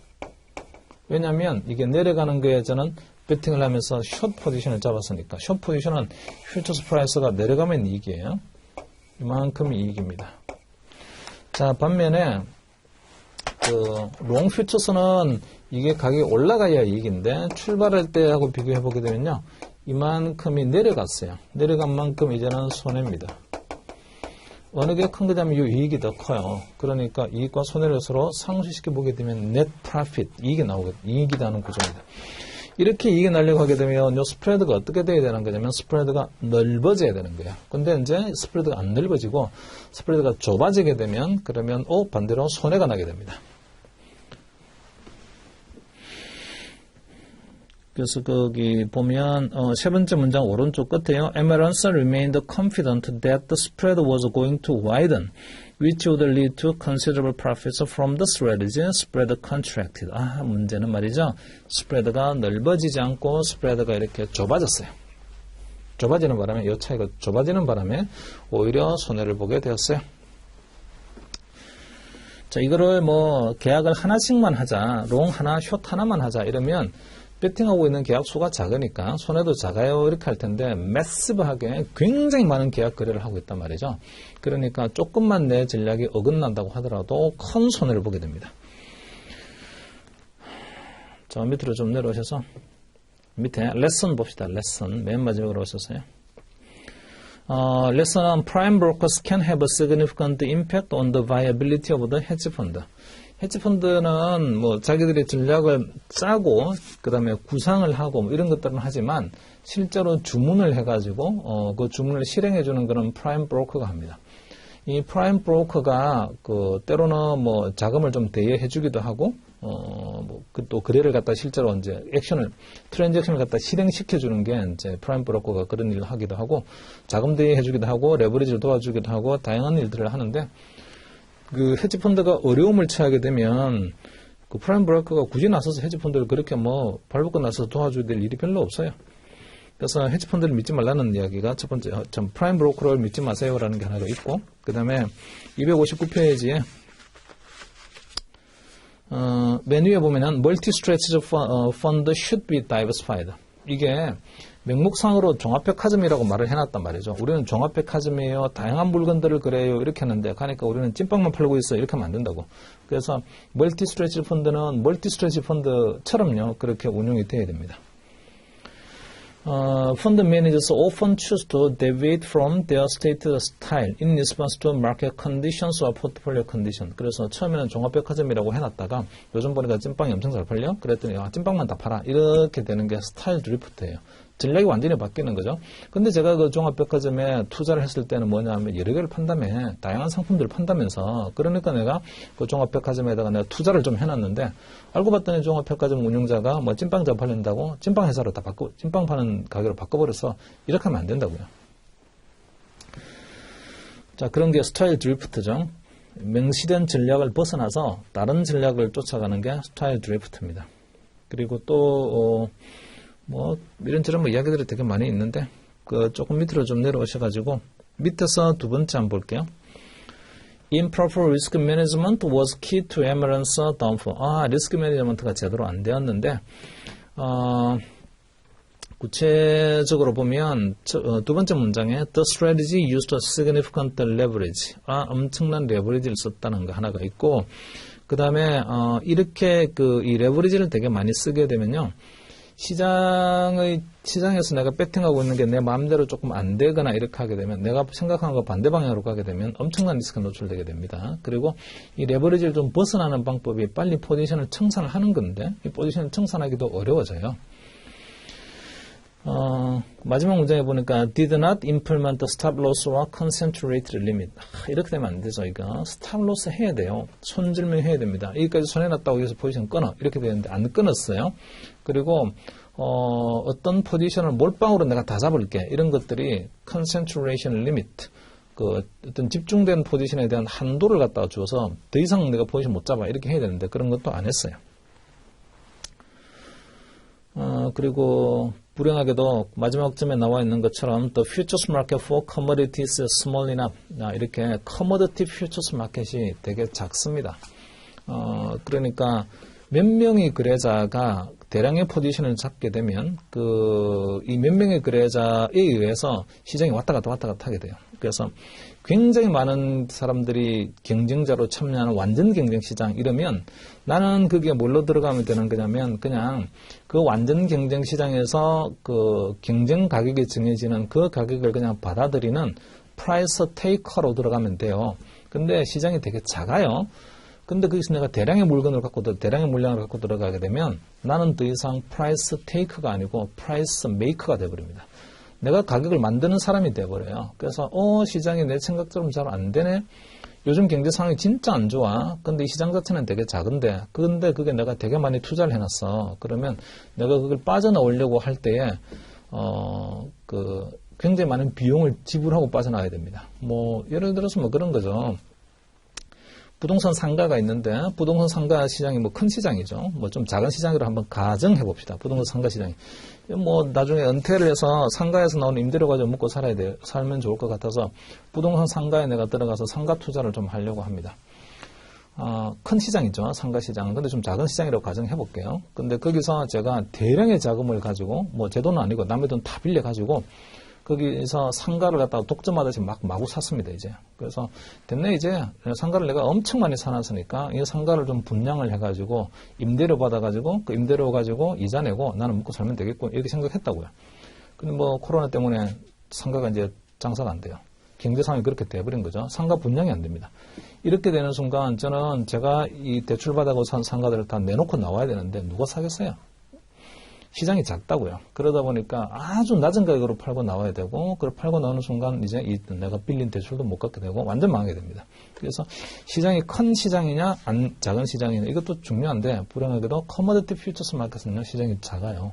왜냐면 이게 내려가는 거에 저는 배팅을 하면서 숏 포지션을 잡았으니까. 숏 포지션은 퓨처스 프라이스가 내려가면 이익이에요. 이만큼이 이익입니다. 자, 반면에 롱 퓨처스는 이게 가격이 올라가야 이익인데 출발할 때하고 비교해 보게 되면요. 이만큼이 내려갔어요. 내려간 만큼 이제는 손해입니다. 어느 게 큰 거냐면 이 이익이 더 커요. 그러니까 이익과 손해를 서로 상쇄시켜 보게 되면 net profit, 이익이 나오거든요. 이익이 나는 구조입니다. 이렇게 이익이 나려고 하게 되면 이 스프레드가 어떻게 돼야 되는 거냐면 스프레드가 넓어져야 되는 거예요. 근데 이제 스프레드가 안 넓어지고 스프레드가 좁아지게 되면 그러면 반대로 손해가 나게 됩니다. 그래서 거기 보면 세 번째 문장 오른쪽 끝에요. Emirates remained confident that the spread was going to widen, which would lead to considerable profits from the strategy. Spread contracted. 문제는 말이죠. 스프레드가 넓어지지 않고 스프레드가 이렇게 좁아졌어요. 좁아지는 바람에 이 차이가 좁아지는 바람에 오히려 손해를 보게 되었어요. 자, 이거를 계약을 하나씩만 하자, 롱 하나, 숏 하나만 하자 이러면 배팅하고 있는 계약 수가 작으니까 손해도 작아요 이렇게 할 텐데 매시브하게 굉장히 많은 계약 거래를 하고 있단 말이죠. 그러니까 조금만 내 전략이 어긋난다고 하더라도 큰 손해를 보게 됩니다. 자, 밑으로 좀 내려오셔서 밑에 레슨 봅시다. 레슨 맨 마지막으로 오셨어요. 레슨은 prime brokers can have a significant impact on the viability of the hedge fund. 헤지펀드는 자기들의 전략을 짜고 그 다음에 구상을 하고 이런 것들은 하지만 실제로 주문을 해가지고 그 주문을 실행해주는 그런 프라임 브로커가 합니다. 이 프라임 브로커가 때로는 자금을 좀 대여해주기도 하고 또 거래를 갖다 실제로 이제 트랜잭션을 갖다 실행시켜주는 게 이제 프라임 브로커가 그런 일을 하기도 하고, 자금 대여해주기도 하고, 레버리지를 도와주기도 하고, 다양한 일들을 하는데, 그 헤지펀드가 어려움을 처하게 되면, 그 프라임 브로커가 굳이 나서서 헤지펀드를 그렇게 발벗고 나서서 도와줘야 될 일이 별로 없어요. 그래서 헤지펀드를 믿지 말라는 이야기가 첫 번째, 프라임 브로커를 믿지 마세요라는 게 하나가 있고, 그 다음에 259페이지에 맨 위에 보면은 Multi-Strategy Fund should be diversified. 이게 명목상으로 종합백화점이라고 말을 해놨단 말이죠. 우리는 종합백화점이에요. 다양한 물건들을 그래요. 이렇게 하는데, 그러니까 우리는 찐빵만 팔고 있어요. 이렇게 하면 안 된다고. 그래서 멀티스트레치 펀드는 멀티스트레치 펀드처럼요. 그렇게 운용이 돼야 됩니다. Fund managers often choose to deviate from their stated style in response to market conditions or portfolio condition. 그래서 처음에는 종합백화점이라고 해놨다가 요즘 보니까 찐빵이 엄청 잘 팔려? 그랬더니 찐빵만 다 팔아. 이렇게 되는 게 스타일 드리프트예요. 전략이 완전히 바뀌는 거죠. 근데 제가 그 종합백화점에 투자를 했을 때는 뭐냐면 여러 개를 판다며, 다양한 상품들을 판다면서, 그러니까 내가 그 종합백화점에다가 내가 투자를 좀 해놨는데, 알고 봤더니 종합백화점 운영자가 찐빵 잡아낸다고 찐빵 회사로 다 찐빵 파는 가게로 바꿔버려서 이렇게 하면 안 된다고요. 자, 그런 게 스타일 드리프트죠. 명시된 전략을 벗어나서 다른 전략을 쫓아가는 게 스타일 드리프트입니다. 그리고 또, 이런저런 이야기들이 되게 많이 있는데, 조금 밑으로 좀 내려오셔가지고, 밑에서 두 번째 한번 볼게요. Improper risk management was key to Ameron's downfall. 리스크 매니지먼트가 제대로 안 되었는데, 구체적으로 보면, 두 번째 문장에, The strategy used a significant leverage. 엄청난 레버리지를 썼다는 거 하나가 있고, 그 다음에, 이렇게 이 레버리지를 되게 많이 쓰게 되면요, 시장에서 내가 배팅하고 있는 게 내 마음대로 조금 안 되거나 이렇게 하게 되면, 내가 생각한 거 반대 방향으로 가게 되면 엄청난 리스크에 노출되게 됩니다. 그리고 이 레버리지를 좀 벗어나는 방법이 빨리 포지션을 청산을 하는 건데, 이 포지션을 청산하기도 어려워져요. 마지막 문장에 보니까 did not implement the stop loss or concentrate limit. 이렇게 되면 안 되죠. 이거 stop loss 해야 돼요. 손질명 해야 됩니다. 여기까지 손해났다고 해서 포지션 끊어 이렇게 되는데 안 끊었어요. 그리고 어떤 포지션을 몰빵으로 내가 다 잡을게, 이런 것들이 concentration limit, 어떤 집중된 포지션에 대한 한도를 갖다가 주어서 더 이상 내가 포지션 못 잡아 이렇게 해야 되는데 그런 것도 안 했어요. 그리고 불행하게도 마지막쯤에 나와 있는 것처럼 The futures market for commodities is small enough. 이렇게 commodity futures 마켓이 되게 작습니다. 그러니까 몇 명의 거래자가 대량의 포지션을 잡게 되면 이 몇 명의 거래자에 의해서 시장이 왔다 갔다 하게 돼요. 그래서 굉장히 많은 사람들이 경쟁자로 참여하는 완전 경쟁 시장 이러면 나는 그게 뭘로 들어가면 되는 거냐면 그냥 그 완전 경쟁 시장에서 그 경쟁 가격이 정해지는 그 가격을 그냥 받아들이는 프라이스 테이커로 들어가면 돼요. 근데 시장이 되게 작아요. 근데 거기서 내가 대량의 물건을 대량의 물량을 갖고 들어가게 되면 나는 더 이상 프라이스 테이커가 아니고 프라이스 메이커가 돼버립니다. 내가 가격을 만드는 사람이 돼버려요. 그래서 시장이 내 생각처럼 잘 안 되네. 요즘 경제 상황이 진짜 안 좋아. 근데 이 시장 자체는 되게 작은데, 근데 그게 내가 되게 많이 투자를 해놨어. 그러면 내가 그걸 빠져나오려고 할 때에 굉장히 많은 비용을 지불하고 빠져나와야 됩니다. 예를 들어서 그런 거죠. 부동산 상가가 있는데 부동산 상가 시장이 큰 시장이죠. 좀 작은 시장으로 한번 가정해 봅시다. 부동산 상가 시장이 나중에 은퇴를 해서 상가에서 나오는 임대료 가지고 먹고 살면 좋을 것 같아서 부동산 상가에 내가 들어가서 상가 투자를 좀 하려고 합니다. 큰 시장이죠. 상가 시장은. 근데 좀 작은 시장이라고 가정해 볼게요. 근데 거기서 제가 대량의 자금을 가지고 제 돈은 아니고 남의 돈 다 빌려 가지고 거기서 상가를 갖다가 독점하듯이 마구 샀습니다, 이제. 그래서, 됐네, 이제. 상가를 내가 엄청 많이 사놨으니까, 이 상가를 좀 분양을 해가지고, 임대료 받아가지고, 그 임대료 가지고 이자 내고 나는 먹고 살면 되겠고, 이렇게 생각했다고요. 근데 코로나 때문에 상가가 이제 장사가 안 돼요. 경제 상황이 그렇게 돼버린 거죠. 상가 분양이 안 됩니다. 이렇게 되는 순간, 저는 제가 이 대출받아고 산 상가들을 다 내놓고 나와야 되는데, 누가 사겠어요? 시장이 작다고요. 그러다 보니까 아주 낮은 가격으로 팔고 나와야 되고, 그걸 팔고 나오는 순간 이제 내가 빌린 대출도 못 갚게 되고 완전 망하게 됩니다. 그래서 시장이 큰 시장이냐, 작은 시장이냐, 이것도 중요한데, 불행하게도 커머디티 퓨처스 마켓은요, 시장이 작아요.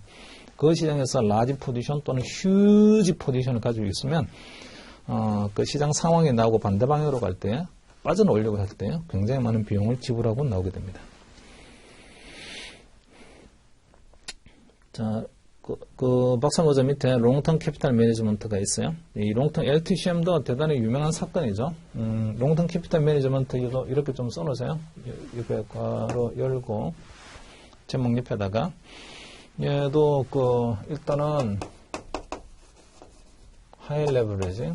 그 시장에서 라지 포지션 또는 휴지 포지션을 가지고 있으면, 그 시장 상황이 나오고 반대 방향으로 갈 때, 빠져나오려고 할 때 굉장히 많은 비용을 지불하고 나오게 됩니다. 자, 그 박사과정 밑에 롱텀 캐피탈 매니지먼트가 있어요. 이 롱텀 LTCM도 대단히 유명한 사건이죠. 롱텀 캐피탈 매니지먼트 이렇게 좀 써놓으세요. 옆에 괄호 열고 제목 옆에다가 얘도 일단은 하이 레버리지.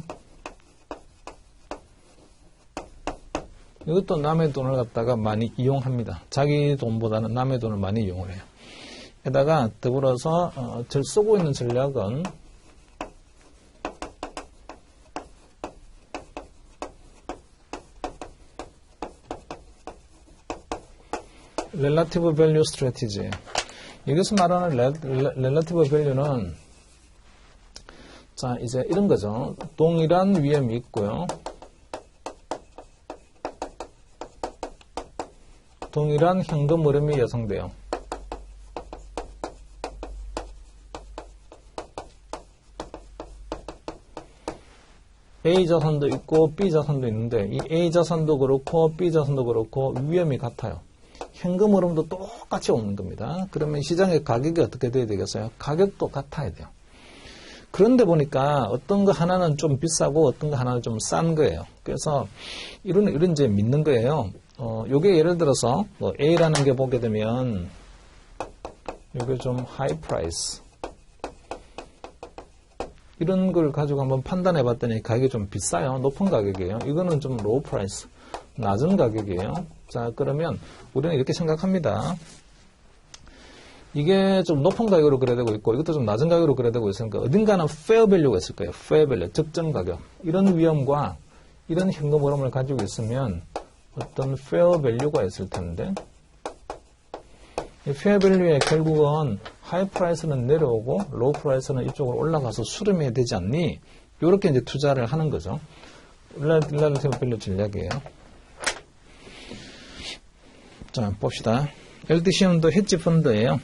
이것도 남의 돈을 갖다가 많이 이용합니다. 자기 돈보다는 남의 돈을 많이 이용을 해요. 게다가 더불어서 쓰고 있는 전략은 Relative Value Strategy. 여기서 말하는 Relative Value는 자 이제 이런 거죠. 동일한 위험이 있고요. 동일한 현금 흐름이 예상돼요. A 자산도 있고 B 자산도 있는데 이 A 자산도 그렇고 B 자산도 그렇고 위험이 같아요. 현금 흐름도 똑같이 오는 겁니다. 그러면 시장의 가격이 어떻게 돼야 되겠어요? 가격도 같아야 돼요. 그런데 보니까 어떤 거 하나는 좀 비싸고 어떤 거 하나는 좀 싼 거예요. 그래서 이런 이제 믿는 거예요. 요게 예를 들어서 A라는 게 보게 되면 요게 좀 하이 프라이스 이런 걸 가지고 한번 판단해 봤더니 가격이 좀 비싸요. 높은 가격이에요. 이거는 좀 로우 프라이스, 낮은 가격이에요. 자, 그러면 우리는 이렇게 생각합니다. 이게 좀 높은 가격으로 그래야 되고 있고 이것도 좀 낮은 가격으로 그래야 되고 있으니까 어딘가는 페어 밸류가 있을 거예요. 페어 밸류, 적정 가격. 이런 위험과 이런 현금 흐름을 가지고 있으면 어떤 페어 밸류가 있을 텐데 이 페어 밸류에 결국은 하이 프라이스는 내려오고 로우 프라이스는 이쪽으로 올라가서 수렴해야 되지 않니? 이렇게 이제 투자를 하는 거죠. 릴레이티브 밸류 전략이에요. 자, 봅시다. LTCM도 헤지 펀드예요.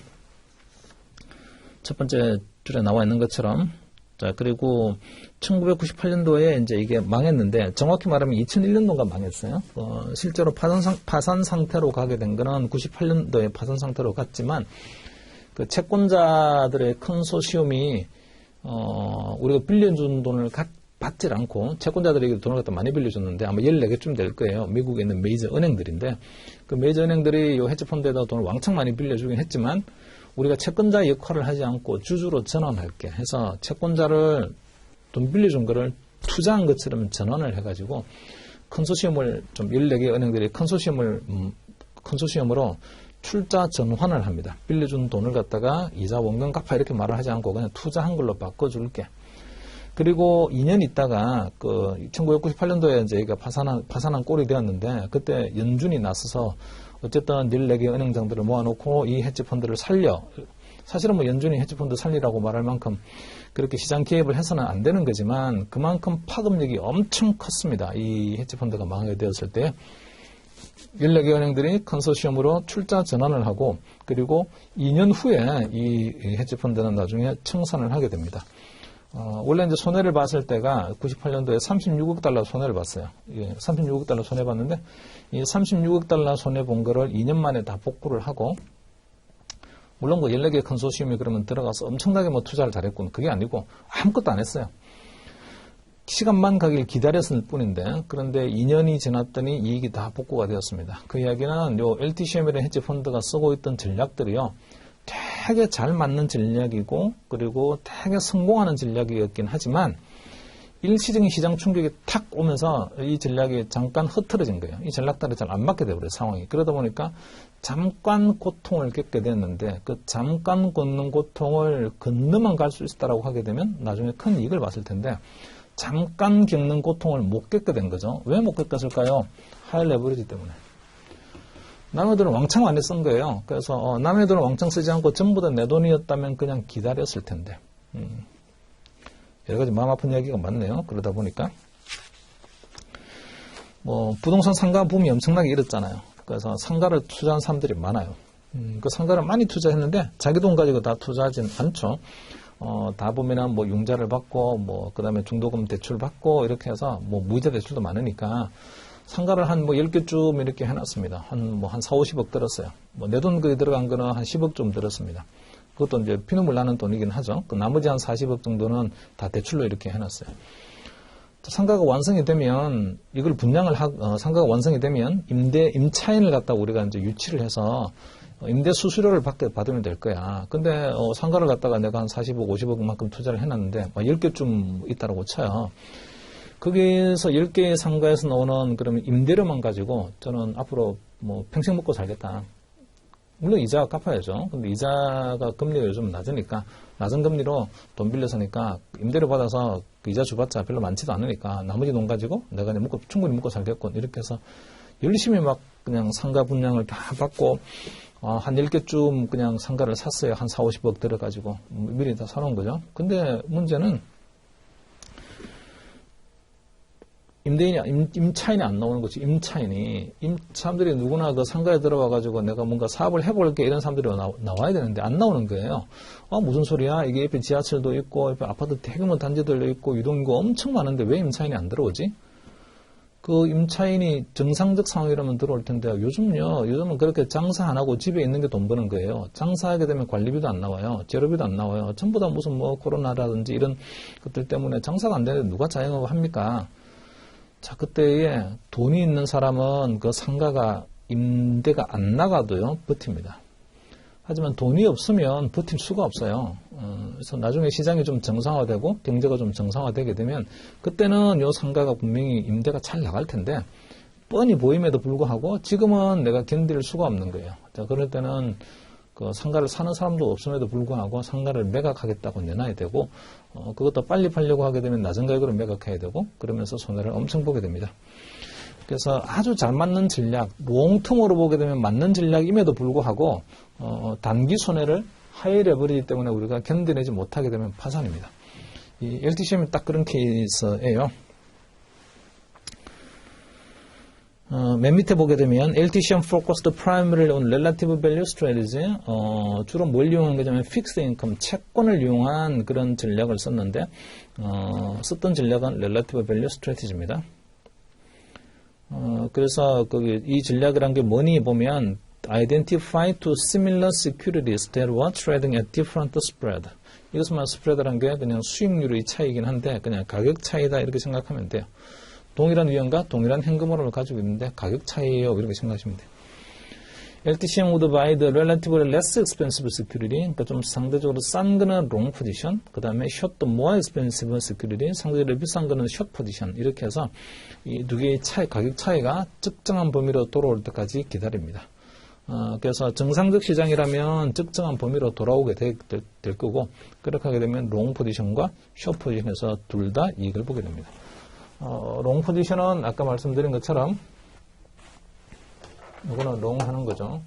첫 번째 줄에 나와 있는 것처럼. 자, 그리고 1998년도에 이제 이게 망했는데, 정확히 말하면 2001년도가 망했어요. 실제로 파산 상태로 가게 된 거는 98년도에 파산 상태로 갔지만, 그 채권자들의 컨소시엄이, 우리가 빌려준 돈을 받질 않고, 채권자들에게 돈을 갖다 많이 빌려줬는데, 아마 14개쯤 될 거예요. 미국에 있는 메이저 은행들인데, 그 메이저 은행들이 이 헤지펀드에다 돈을 왕창 많이 빌려주긴 했지만, 우리가 채권자 역할을 하지 않고 주주로 전환할게 해서 채권자를 돈 빌려준 거를 투자한 것처럼 전환을 해가지고 컨소시엄을 좀 14개 은행들이 컨소시엄으로 출자 전환을 합니다. 빌려준 돈을 갖다가 이자 원금 갚아 이렇게 말을 하지 않고 그냥 투자한 걸로 바꿔줄게. 그리고 2년 있다가 1998년도에 이제 이가 파산한 꼴이 되었는데 그때 연준이 나서서 어쨌든 14개 은행장들을 모아놓고 이 헤지펀드를 살려. 사실은 뭐 연준이 헤지펀드 살리라고 말할 만큼 그렇게 시장 개입을 해서는 안 되는 거지만 그만큼 파급력이 엄청 컸습니다. 이 헤지펀드가 망하게 되었을 때 14개 은행들이 컨소시엄으로 출자 전환을 하고 그리고 2년 후에 이 헤지펀드는 나중에 청산을 하게 됩니다. 원래 이제 손해를 봤을 때가 98년도에 36억 달러 손해를 봤어요. 예, 36억 달러 손해 봤는데 이 36억 달러 손해 본 거를 2년 만에 다 복구를 하고 물론 그 14개 컨소시엄이 그러면 들어가서 엄청나게 뭐 투자를 잘했군. 그게 아니고 아무것도 안 했어요. 시간만 가길 기다렸을 뿐인데 그런데 2년이 지났더니 이익이 다 복구가 되었습니다. 그 이야기는 요 LTCM이라는 헤지 펀드가 쓰고 있던 전략들이요. 되게 잘 맞는 전략이고 그리고 되게 성공하는 전략이었긴 하지만 일시적인 시장 충격이 탁 오면서 이 전략이 잠깐 흐트러진 거예요. 이 전략 따라 잘 안 맞게 되어버려요, 상황이. 그러다 보니까 잠깐 고통을 겪게 됐는데 그 잠깐 걷는 고통을 건너만 갈 수 있다라고 하게 되면 나중에 큰 이익을 봤을 텐데 잠깐 겪는 고통을 못 겪게 된 거죠. 왜 못 겪었을까요? 하이 레버리지 때문에. 남의 돈을 왕창 많이 쓴 거예요. 그래서 남의 돈을 왕창 쓰지 않고 전부 다 내 돈이었다면 그냥 기다렸을 텐데. 여러 가지 마음 아픈 이야기가 많네요. 그러다 보니까 뭐 부동산 상가 붐이 엄청나게 일었잖아요. 그래서 상가를 투자한 사람들이 많아요. 그 상가를 많이 투자했는데 자기 돈 가지고 다 투자하진 않죠. 다 보면은 뭐 융자를 받고 뭐 그다음에 중도금 대출 받고 이렇게 해서 뭐 무이자 대출도 많으니까 상가를 한 뭐 10개쯤 이렇게 해놨습니다. 한 4, 50억 들었어요. 뭐 내 돈 거기 들어간 거는 한 10억 좀 들었습니다. 그것도 이제 피눈물 나는 돈이긴 하죠. 그 나머지 한 40억 정도는 다 대출로 이렇게 해놨어요. 상가가 완성이 되면 이걸 분양을 상가가 완성이 되면 임차인을 갖다가 우리가 이제 유치를 해서 임대 수수료를 받으면 될 거야. 근데 상가를 갖다가 내가 한 40억, 50억만큼 투자를 해놨는데 10개쯤 있다라고 쳐요. 거기에서 10개의 상가에서 나오는 그러면 임대료만 가지고 저는 앞으로 뭐 평생 먹고 살겠다. 물론 이자가 갚아야죠. 근데 이자가 금리가 요즘 낮으니까 낮은 금리로 돈 빌려서니까 임대료 받아서 그 이자 줘봤자 별로 많지도 않으니까 나머지 돈 가지고 내가 충분히 먹고 살겠군. 이렇게 해서 열심히 막 그냥 상가 분양을 다 받고 한 10개쯤 그냥 상가를 샀어요. 한 4, 50억 들어가지고 미리 다 사놓은 거죠. 근데 문제는 임차인이 안 나오는 거지. 사람들이 누구나 그 상가에 들어와가지고 내가 뭔가 사업을 해볼게 이런 사람들이 나와야 되는데 안 나오는 거예요. 무슨 소리야? 이게 옆에 지하철도 있고, 옆에 아파트 대규모 단지들도 있고, 유동인구 엄청 많은데 왜 임차인이 안 들어오지? 그 임차인이 정상적 상황이라면 들어올 텐데 요즘은 그렇게 장사 안 하고 집에 있는 게 돈 버는 거예요. 장사하게 되면 관리비도 안 나와요. 재료비도 안 나와요. 전부 다 무슨 뭐 코로나라든지 이런 것들 때문에 장사가 안 되는데 누가 자영업을 합니까? 자, 그때에 돈이 있는 사람은 그 상가가 임대가 안 나가도요, 버팁니다. 하지만 돈이 없으면 버틸 수가 없어요. 그래서 나중에 시장이 좀 정상화되고 경제가 좀 정상화되게 되면 그때는 요 상가가 분명히 임대가 잘 나갈 텐데 뻔히 보임에도 불구하고 지금은 내가 견딜 수가 없는 거예요. 자, 그럴 때는 그 상가를 사는 사람도 없음에도 불구하고 상가를 매각하겠다고 내놔야 되고 그것도 빨리 팔려고 하게 되면 낮은 가격으로 매각해야 되고 그러면서 손해를 엄청 보게 됩니다. 그래서 아주 잘 맞는 전략, 롱텀으로 보게 되면 맞는 전략임에도 불구하고 단기 손해를 하회해버리기 때문에 우리가 견뎌내지 못하게 되면 파산입니다. 이 LTCM이 딱 그런 케이스예요. 맨 밑에 보게 되면 LTCM focused primarily on relative value strategy. 주로 뭘 이용한 거냐면 fixed income, 채권을 이용한 그런 전략을 썼는데 썼던 전략은 relative value strategy입니다. 그래서 이 전략이란 게 뭐니 보면 identify two similar securities that were trading at different spread. 이것은 스프레드란 게 그냥 수익률의 차이긴 한데 그냥 가격 차이다 이렇게 생각하면 돼요. 동일한 위험과 동일한 현금흐름을 가지고 있는데 가격 차이예요. 이렇게 생각하시면 돼요. LTCM would buy the relatively less expensive security. 그러니까 좀 상대적으로 싼 거는 long position. 그 다음에 short more expensive security. 상대적으로 비싼 거는 short position. 이렇게 해서 이 두 개의 가격 차이가 적정한 범위로 돌아올 때까지 기다립니다. 그래서 정상적 시장이라면 적정한 범위로 돌아오게 될 거고 그렇게 하게 되면 long 포지션과 short 포지션에서 둘 다 이익을 보게 됩니다. 롱 포지션은 아까 말씀드린 것처럼 이거는 롱 하는 거죠.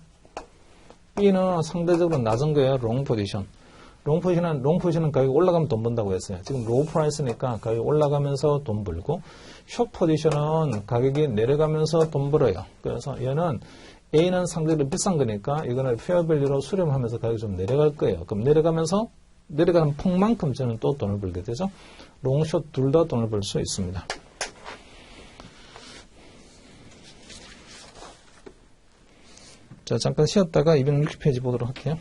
B는 상대적으로 낮은 거예요. 롱 포지션. 롱 포지션은 가격이 올라가면 돈 번다고 했어요. 지금 로우 프라이스니까 가격이 올라가면서 돈 벌고 숏 포지션은 가격이 내려가면서 돈 벌어요. 그래서 얘는 A는 상대적으로 비싼 거니까 이거는 페어밸류로 수렴하면서 가격이 좀 내려갈 거예요. 그럼 내려가는 폭만큼 저는 또 돈을 벌게 되죠. 롱, 숏 둘 다 돈을 벌 수 있습니다. 자, 잠깐 쉬었다가 260페이지 보도록 할게요.